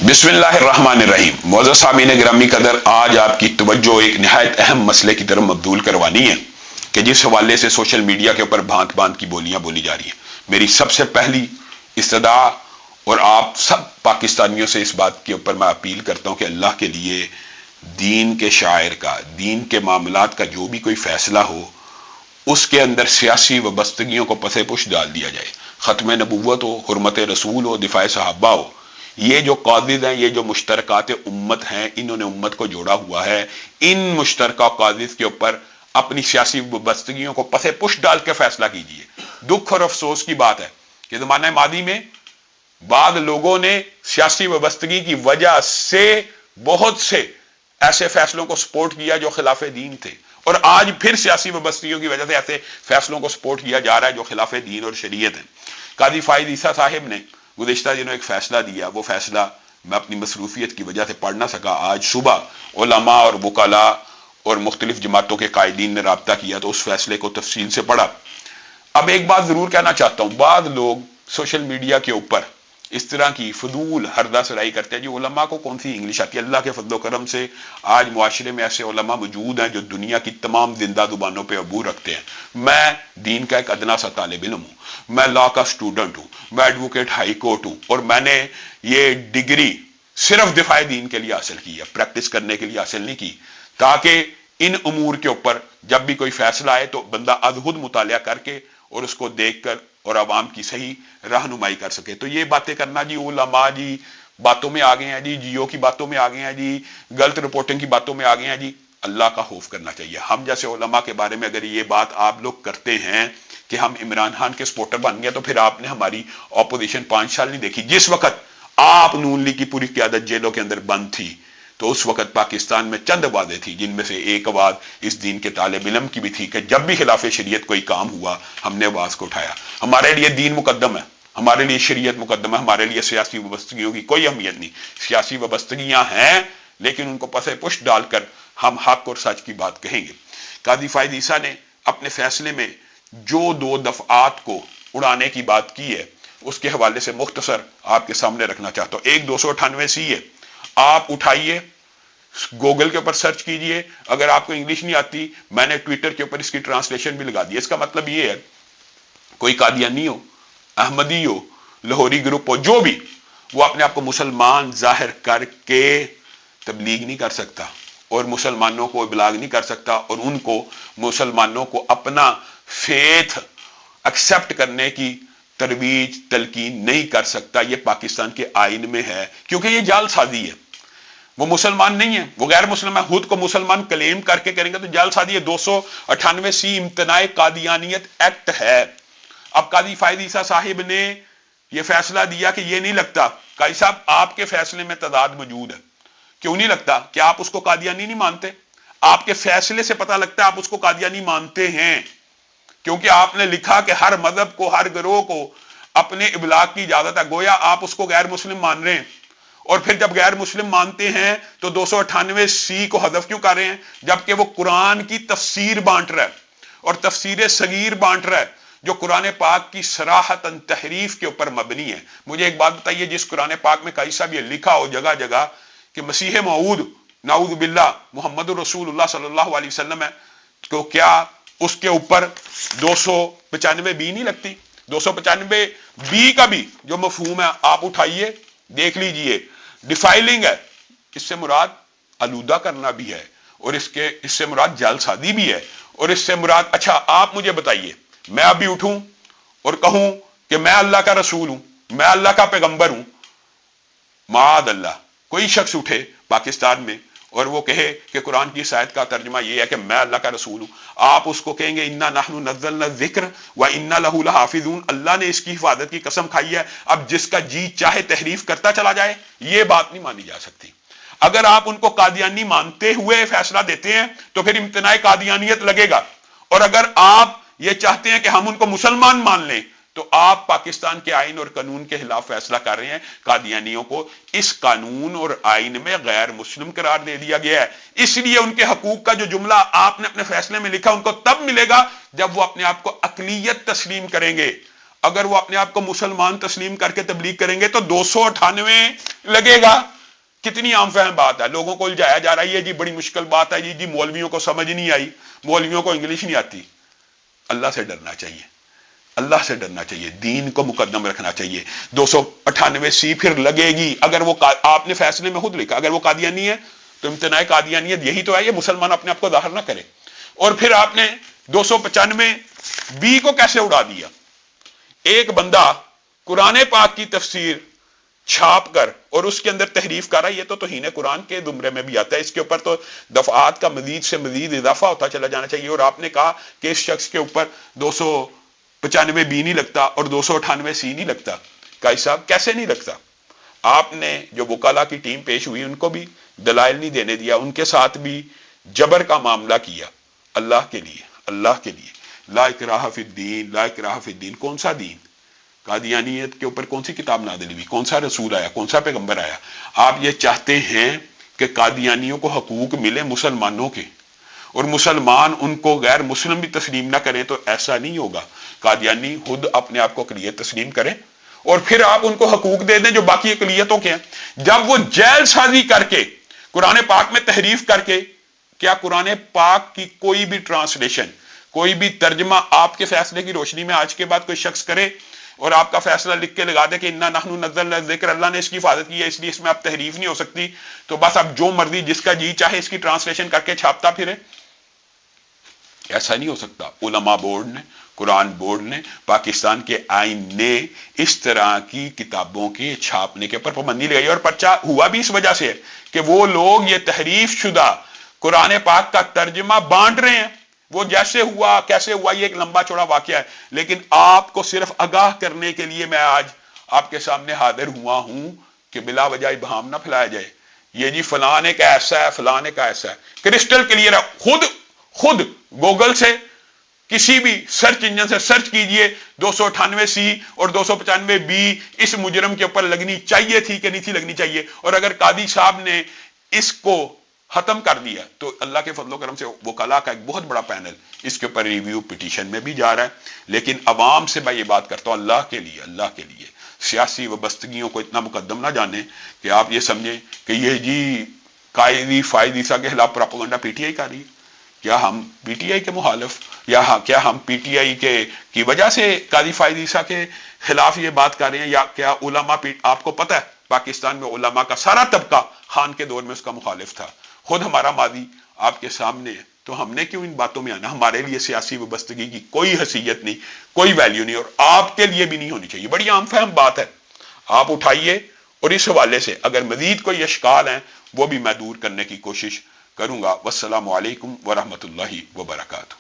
बिस्मिल्लाहिर्रहमानिर्रहीम। मुअज़्ज़ज़ सामीन गिरामी कदर, आज आपकी तवज्जो एक निहायत अहम मसले की तरफ मबदूल करवानी है कि जिस हवाले से सोशल मीडिया के ऊपर भांत भांत की बोलियां बोली जा रही हैं। मेरी सबसे पहली इस्तदा और आप सब पाकिस्तानियों से इस बात के ऊपर मैं अपील करता हूं कि अल्लाह के लिए दीन के शायर का, दीन के मामलात का जो भी कोई फैसला हो, उसके अंदर सियासी वबस्तगियों को पसे पुश डाल दिया जाए। खत्म नबुव्वत हो, हुर्मत रसूल हो, दिफाए सहाबा हो, ये जो कादिद हैं, ये जो मुश्तरकात उम्मत हैं, इन्होंने उम्मत को जोड़ा हुआ है। इन मुश्तरका कादिद के ऊपर अपनी सियासी वबस्तगियों को पसे पुश डाल के फैसला कीजिए। दुख और अफसोस की बात है कि ज़माने मादी में बाद लोगों ने सियासी वबस्तगी की वजह से बहुत से ऐसे फैसलों को सपोर्ट किया जो खिलाफ दीन थे, और आज फिर सियासी वबस्तगियों की वजह से ऐसे फैसलों को सपोर्ट किया जा रहा है जो खिलाफ दीन और शरीयत है। कादी फाइज ईसा साहिब ने गुज़िश्ता दिनों एक फैसला दिया, वो फैसला मैं अपनी मसरूफियत की वजह से पढ़ ना सका। आज सुबह उलमा और वुकला और मुख्तलिफ जमातों के कायदीन ने राब्ता किया तो उस फैसले को तफसील से पढ़ा। अब एक बात जरूर कहना चाहता हूं, बाद लोग सोशल मीडिया के ऊपर इस तरह की फजूल हरदा सराई करते हैं जी उलमा को कौन सी इंग्लिश आती है। अल्लाह के फजलो करम से आज मुआशरे में ऐसे उलमा मौजूद हैं जो दुनिया की तमाम जिंदा जुबानों पे अबू रखते हैं। मैं दीन का एक अदना सा तालिब इल्म हूँ, मैं लॉ का स्टूडेंट हूँ, मैं एडवोकेट हाई कोर्ट हूँ, और मैंने ये डिग्री सिर्फ दिफाए दीन के लिए हासिल की है, प्रैक्टिस करने के लिए हासिल नहीं की, ताकि इन उमूर के ऊपर जब भी कोई फैसला आए तो बंदा अदहुद मुतालिया करके और उसको देखकर और आवाम की सही रहनुमाई कर सके। तो ये बातें करना जी उलमा जी बातों में आ गए हैं, जी जियो की बातों में आ गए हैं, जी गलत रिपोर्टिंग की बातों में आ गए हैं, जी अल्लाह का खौफ करना चाहिए। हम जैसे उलमा के बारे में अगर ये बात आप लोग करते हैं कि हम इमरान खान के सपोर्टर बन गए, तो फिर आपने हमारी ऑपोजिशन 5 साल नहीं देखी। जिस वक्त आप नून लीग की पूरी क्यादत जेलों के अंदर बंद थी, तो उस वक्त पाकिस्तान में चंद आवाजें थी, जिनमें से एक आवाज इस दीन के तालिब इल्म की भी थी कि जब भी खिलाफ शरीयत कोई काम हुआ हमने आवाज को उठाया। हमारे लिए दीन मुकद्दम है, हमारे लिए शरीयत मुकद्दम है, हमारे लिए सियासी वबस्तगियों की कोई अहमियत नहीं। सियासी वबस्तगियां हैं लेकिन उनको पसे पुश डालकर हम हक और सच की बात कहेंगे। कादी फाइज ईसा ने अपने फैसले में जो 2 दफआत को उड़ाने की बात की है, उसके हवाले से मुख्तसर आपके सामने रखना चाहता हूं। एक 298C है, आप उठाइए, गूगल के ऊपर सर्च कीजिए। अगर आपको इंग्लिश नहीं आती, मैंने ट्विटर के ऊपर इसकी ट्रांसलेशन भी लगा दी। इसका मतलब ये है, कोई कादियानी हो, अहमदी हो, लाहौरी ग्रुप हो, जो भी, वो अपने आप को मुसलमान जाहिर करके तबलीग नहीं कर सकता और मुसलमानों को इबलाग नहीं कर सकता और उनको मुसलमानों को अपना फेथ एक्सेप्ट करने की तरवीज तलकीन नहीं कर सकता। ये पाकिस्तान के आइन में है, क्योंकि ये जालसाजी है। वो मुसलमान नहीं है, वो गैर मुसलमान, खुद को मुसलमान क्लेम करके करेंगे तो जालसाजी है। 298C इम्तनाए कादियानियत एक्ट है। अब कादी फाइज ईसा साहिब ने यह फैसला दिया कि ये नहीं लगता, काजी साहब आपके फैसले में तदाद मौजूद है, क्यों नहीं लगता कि आप उसको कादियानी नहीं मानते? आपके फैसले से पता लगता है आप उसको कादियानी मानते हैं, क्योंकि आपने लिखा कि हर मजहब को, हर गिरोह को अपने इबलाग की इजाजत है। गोया आप उसको गैर मुस्लिम मान रहे हैं, और फिर जब गैर मुस्लिम मानते हैं तो 298C को हदफ क्यों कर रहे हैं, जबकि वो कुरान की तफसीर बांट रहा है और तफसीर सगीर बांट रहा है जो कुरान पाक की सराहतन तहरीफ के ऊपर मबनी है। मुझे एक बात बताइए, जिस कुरान पाक में काई साहब ये लिखा हो जगह जगह कि मसीह मऊद नाऊज़ बिल्लाह मुहम्मद रसूलुल्लाह सल्लल्लाहु अलैहि वसल्लम है, तो क्या उसके ऊपर 295B नहीं लगती? 295B का भी जो मफहूम है आप उठाइए, देख लीजिए, डिफाइलिंग है। इससे मुराद आलूदा करना भी है, और इससे मुराद जालसाजी भी है, और इससे मुराद, अच्छा आप मुझे बताइए, मैं अभी उठूं और कहूं कि मैं अल्लाह का रसूल हूं, मैं अल्लाह का पैगंबर हूं, माद अल्लाह कोई शख्स उठे पाकिस्तान में और वो कहे कि कुरान की शायद का तर्जुमा ये है कि मैं अल्लाह का रसूल हूं, आप उसको कहेंगे इन्ना नहनु नज़्ज़लना ज़िक्र व इन्ना लहू लहाफ़िज़ून, अल्लाह ने इसकी हिफाजत की कसम खाई है। अब जिसका जी चाहे तहरीफ करता चला जाए, ये बात नहीं मानी जा सकती। अगर आप उनको कादियानी मानते हुए फैसला देते हैं तो फिर इम्तनाए कादियानियत लगेगा, और अगर आप ये चाहते हैं कि हम उनको मुसलमान मान लें तो आप पाकिस्तान के आइन और कानून के खिलाफ फैसला कर रहे हैं। कादियानियों को इस कानून और आइन में गैर मुस्लिम करार दे दिया गया है, इसलिए उनके हकूक का जो जुमला आपने अपने फैसले में लिखा उनको तब मिलेगा जब वो अपने आप को अकलियत तस्लीम करेंगे। अगर वो अपने आप को मुसलमान तस्लीम करके तबलीग करेंगे तो 298 लगेगा, کتنی عام فہم بات ہے، لوگوں کو الجھایا جا رہا ہے یہ جی بڑی مشکل بات ہے جی مولویوں کو سمجھ نہیں آئی، مولویوں کو انگلش نہیں آتی۔ اللہ سے ڈرنا چاہیے، اللہ سے ڈرنا چاہیے، دین کو مقدم رکھنا چاہیے۔ 298 پھر لگے گی، اگر وہ آپ نے فیصلے میں خود لکھا اگر وہ قادیانی ہے تو امتناع قادیانیت یہی تو ہے، یہ مسلمان اپنے آپ کو ظاہر نہ کرے۔ اور پھر آپ نے 295 کو کیسے اڑا دیا؟ ایک بندہ قرآن پاک کی تفسیر چھاپ کر اور اس کے اندر تحریف کر رہا ہے، یہ تو توہین قرآن کے زمرے میں بھی آتا ہے، اس کے اوپر تو دفعات کا مزید سے مزید اضافہ ہوتا چلا جانا چاہیے۔ اور آپ نے کہا کہ اس شخص کے اوپر 295 نہیں لگتا اور 298 نہیں لگتا۔ قاضی صاحب کیسے نہیں لگتا؟ آپ نے جو وکلاء کی ٹیم پیش ہوئی ان کو بھی دلائل نہیں دینے دیا، ان کے ساتھ بھی جبر کا معاملہ کیا۔ اللہ کے لیے، اللہ کے لیے، لا اکراہ فی الدین، لا اکراہ فی الدین، کون سا دین؟ قادیانیت کے اوپر کون سی کتاب نازل ہوئی؟ کون سا رسول آیا؟ کون سا پیغمبر آیا؟ آپ یہ چاہتے ہیں کہ قادیانیوں کو حقوق ملے مسلمانوں کے، اور مسلمان ان کو غیر مسلم بھی تسلیم نہ کریں، تو ایسا نہیں ہوگا۔ قادیانی خود اپنے آپ کو اقلیت تسلیم کریں اور پھر آپ ان کو حقوق دے دیں جو باقی اقلیتوں کے ہیں۔ جب وہ جیل سازی کر کے قرآن پاک میں تحریف کر کے، کیا قرآن پاک کی کوئی بھی ٹرانسلیشن، کوئی بھی ترجمہ آپ کے فیصلے کی روشنی میں آج کے بعد کوئی شخص کرے اور آپ کا فیصلہ لکھ کے لگا دے کہ انا نحن نزلنا الذکر، اللہ نے اس کی حفاظت کی ہے اس لیے اس میں اب تحریف نہیں ہو سکتی، تو بس اب جو مرضی جس کا جی چاہے اس کی ٹرانسلیشن کر کے چھاپتا پھرے؟ ایسا نہیں ہو سکتا۔ علماء بورڈ نے، قرآن بورڈ نے، پاکستان کے آئین نے اس طرح کی کتابوں کے چھاپنے کے اوپر پابندی لگائی، اور پرچہ ہوا بھی اس وجہ سے ہے کہ وہ لوگ یہ تحریف شدہ قرآن پاک کا ترجمہ بانٹ رہے ہیں۔ وہ جیسے ہوا کیسے ہوا یہ ایک لمبا چوڑا واقعہ ہے، لیکن آپ کو صرف آگاہ کرنے کے لیے میں آج آپ کے سامنے حاضر ہوا ہوں کہ بلا وجہ ابہام نہ پھیلایا جائے، یہ جی فلاں ایک ایسا ہے، فلاں ایک ایسا ہے، کرسٹل کلیئر ہے۔ خود گوگل سے کسی بھی سرچ انجن سے سرچ کیجئے 298 اور 295 اس مجرم کے اوپر لگنی چاہیے تھی کہ نہیں تھی لگنی چاہیے۔ اور اگر قاضی صاحب نے اس کو ختم کر دیا تو اللہ کے فضل و کرم سے وکلاء کا ایک بہت بڑا پینل اس کے اوپر ریویو پٹیشن میں بھی جا رہا ہے۔ لیکن عوام سے میں یہ بات کرتا ہوں، اللہ کے لیے سیاسی وابستگیوں کو اتنا مقدم نہ جانیں کہ آپ یہ سمجھیں کہ یہ جی قائدی فائد عیسیٰ کے خلاف پراپیگنڈا پی ٹی آئی کر رہی ہے۔ کیا ہم پی ٹی آئی کے مخالف، یا کیا ہم پی ٹی آئی کی وجہ سے قاضی فائد عیسیٰ کے خلاف یہ بات کر رہے ہیں، یا کیا علماء آپ کو پتہ ہے پاکستان میں علماء کا سارا طبقہ خان کے دور میں اس کا مخالف تھا۔ خود ہمارا ماضی آپ کے سامنے ہے، تو ہم نے کیوں ان باتوں میں آنا؟ ہمارے لیے سیاسی وابستگی کی کوئی حیثیت نہیں، کوئی ویلیو نہیں، اور آپ کے لیے بھی نہیں ہونی چاہیے۔ بڑی عام فہم بات ہے، آپ اٹھائیے، اور اس حوالے سے اگر مزید کوئی اشکال ہیں وہ بھی میں دور کرنے کی کوشش کروں گا۔ والسلام علیکم ورحمۃ اللہ وبرکاتہ۔